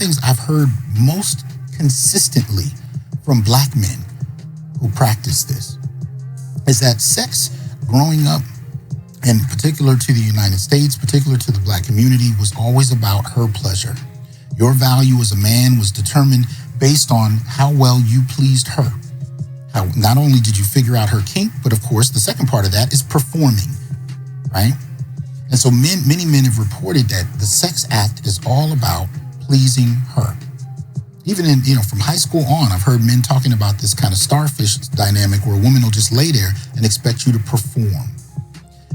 things I've heard most consistently from black men who practice this is that sex growing up, in particular to the United States, particular to the black community, was always about her pleasure. Your value as a man was determined based on how well you pleased her. How not only did you figure out her kink, but of course the second part of that is performing, right? And so many men have reported that the sex act is all about pleasing her. Even in, from high school on, I've heard men talking about this kind of starfish dynamic where a woman will just lay there and expect you to perform.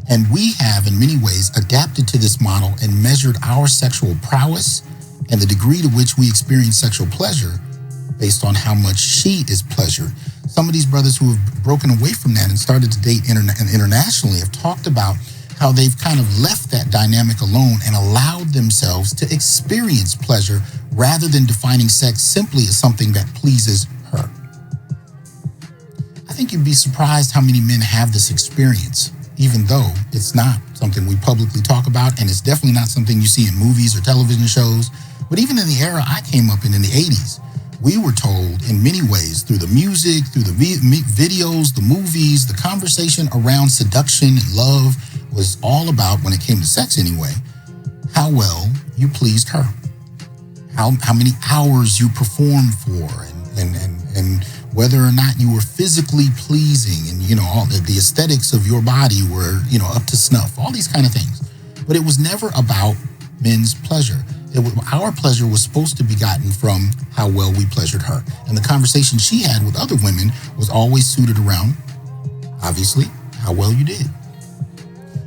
And we have, in many ways, adapted to this model and measured our sexual prowess and the degree to which we experience sexual pleasure based on how much she is pleasured. Some of these brothers who have broken away from that and started to date internationally have talked about how they've kind of left that dynamic alone and allowed themselves to experience pleasure rather than defining sex simply as something that pleases her. I think you'd be surprised how many men have this experience, even though it's not something we publicly talk about, and it's definitely not something you see in movies or television shows. But even in the era I came up in the 80s, we were told in many ways through the music, through the videos, the movies, the conversation around seduction and love was all about, when it came to sex anyway, how well you pleased her, how many hours you performed for, and whether or not you were physically pleasing, and all the aesthetics of your body were up to snuff, all these kind of things. But it was never about men's pleasure. Our pleasure was supposed to be gotten from how well we pleasured her. And the conversation she had with other women was always suited around, obviously, how well you did.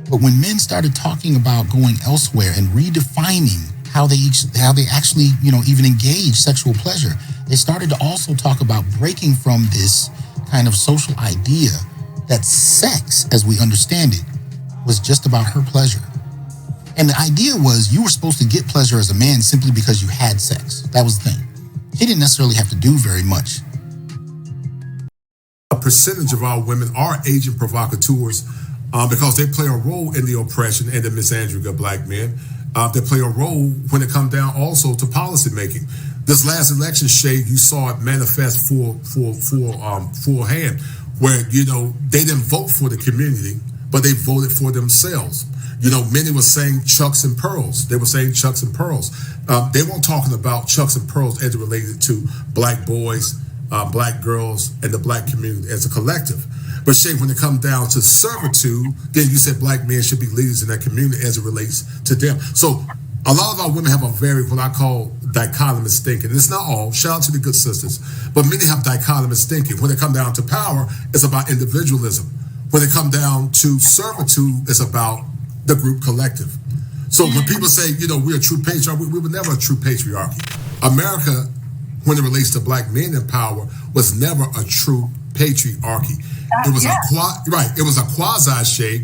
But when men started talking about going elsewhere and redefining how they actually, even engage sexual pleasure, they started to also talk about breaking from this kind of social idea that sex, as we understand it, was just about her pleasure. And the idea was you were supposed to get pleasure as a man simply because you had sex. That was the thing. He didn't necessarily have to do very much. A percentage of our women are agent provocateurs because they play a role in the oppression and the misandry of black men. They play a role when it comes down also to policy making. This last election, Shay, you saw it manifest full hand, where they didn't vote for the community, but they voted for themselves. Many were saying chucks and pearls. They were saying chucks and pearls. They weren't talking about chucks and pearls as it related to black boys, black girls, and the black community as a collective. But Shay, when it comes down to servitude, then you said black men should be leaders in that community as it relates to them. So a lot of our women have a very, what I call, dichotomous thinking. It's not all. Shout out to the good sisters. But many have dichotomous thinking. When it comes down to power, it's about individualism. When it comes down to servitude, it's about the group collective. So when people say, we're a true patriarchy, we were never a true patriarchy. America, when it relates to black men in power, was never a true patriarchy. It was it was a quasi shape,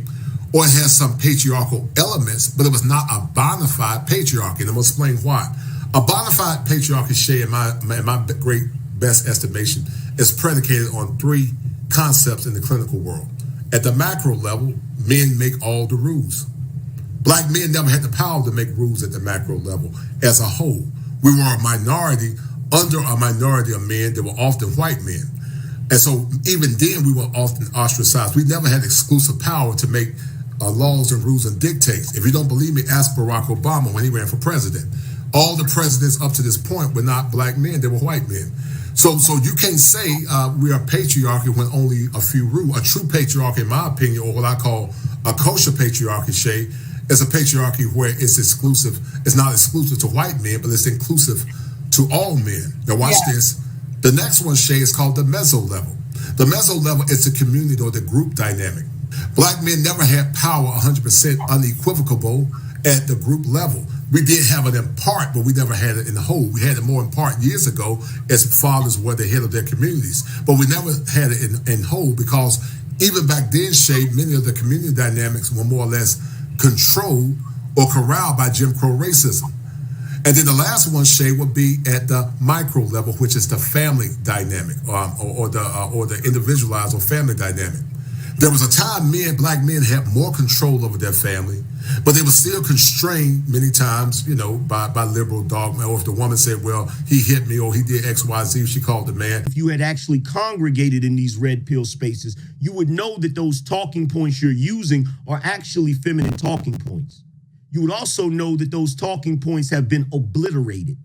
or it has some patriarchal elements, but it was not a bona fide patriarchy. And I'm gonna explain why. A bona fide patriarchy, Shay, in my great best estimation, is predicated on three concepts in the clinical world. At the macro level, men make all the rules. Black men never had the power to make rules at the macro level as a whole. We were a minority under a minority of men that were often white men. And so even then we were often ostracized. We never had exclusive power to make laws and rules and dictates. If you don't believe me, ask Barack Obama when he ran for president. All the presidents up to this point were not black men, they were white men. So you can't say we are patriarchy when only a few rule. A true patriarchy, in my opinion, or what I call a kosher patriarchy, Shay, is a patriarchy where it's exclusive. It's not exclusive to white men, but it's inclusive to all men. Now watch this. The next one, Shay, is called the meso level. The meso level is the community or the group dynamic. Black men never had power 100% unequivocal at the group level. We did have it in part, but we never had it in the whole. We had it more in part years ago as fathers were the head of their communities. But we never had it in whole because even back then, Shay, many of the community dynamics were more or less controlled or corralled by Jim Crow racism. And then the last one, Shay, would be at the micro level, which is the family dynamic or the individualized or family dynamic. There was a time black men had more control over their family, but they were still constrained many times, by liberal dogma. Or if the woman said, well, he hit me or he did X, Y, Z, she called the man. If you had actually congregated in these red pill spaces, you would know that those talking points you're using are actually feminine talking points. You would also know that those talking points have been obliterated.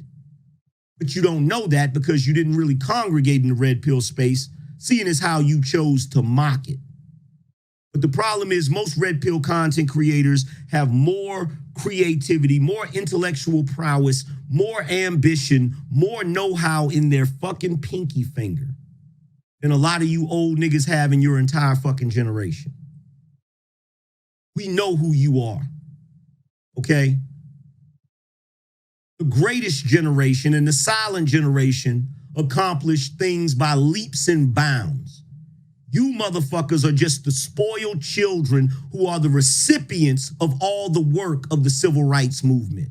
But you don't know that because you didn't really congregate in the red pill space, seeing as how you chose to mock it. But the problem is most red pill content creators have more creativity, more intellectual prowess, more ambition, more know-how in their fucking pinky finger than a lot of you old niggas have in your entire fucking generation. We know who you are, okay? The greatest generation and the silent generation accomplished things by leaps and bounds. You motherfuckers are just the spoiled children who are the recipients of all the work of the civil rights movement.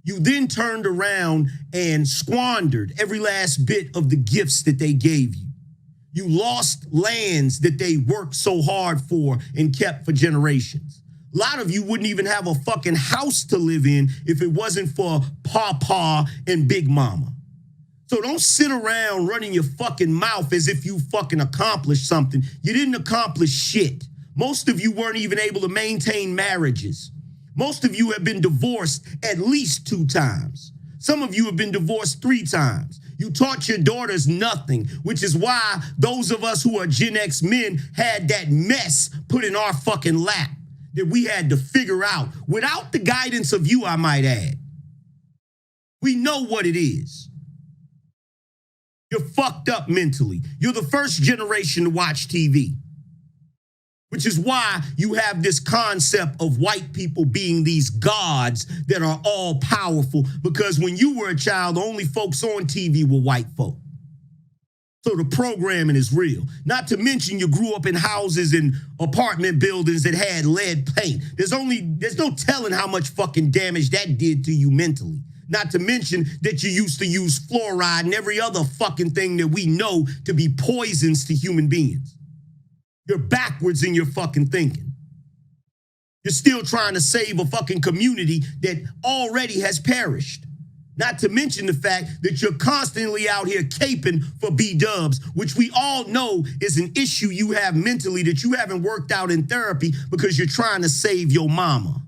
You then turned around and squandered every last bit of the gifts that they gave you. You lost lands that they worked so hard for and kept for generations. A lot of you wouldn't even have a fucking house to live in if it wasn't for Papa and Big Mama. So don't sit around running your fucking mouth as if you fucking accomplished something. You didn't accomplish shit. Most of you weren't even able to maintain marriages. Most of you have been divorced at least 2 times. Some of you have been divorced 3 times. You taught your daughters nothing, which is why those of us who are Gen X men had that mess put in our fucking lap that we had to figure out without the guidance of you, I might add. We know what it is. You're fucked up mentally. You're the first generation to watch TV, which is why you have this concept of white people being these gods that are all powerful, because when you were a child, the only folks on TV were white folk. So the programming is real. Not to mention you grew up in houses and apartment buildings that had lead paint. There's no telling how much fucking damage that did to you mentally. Not to mention that you used to use fluoride and every other fucking thing that we know to be poisons to human beings. You're backwards in your fucking thinking. You're still trying to save a fucking community that already has perished. Not to mention the fact that you're constantly out here caping for B-dubs, which we all know is an issue you have mentally that you haven't worked out in therapy because you're trying to save your mama.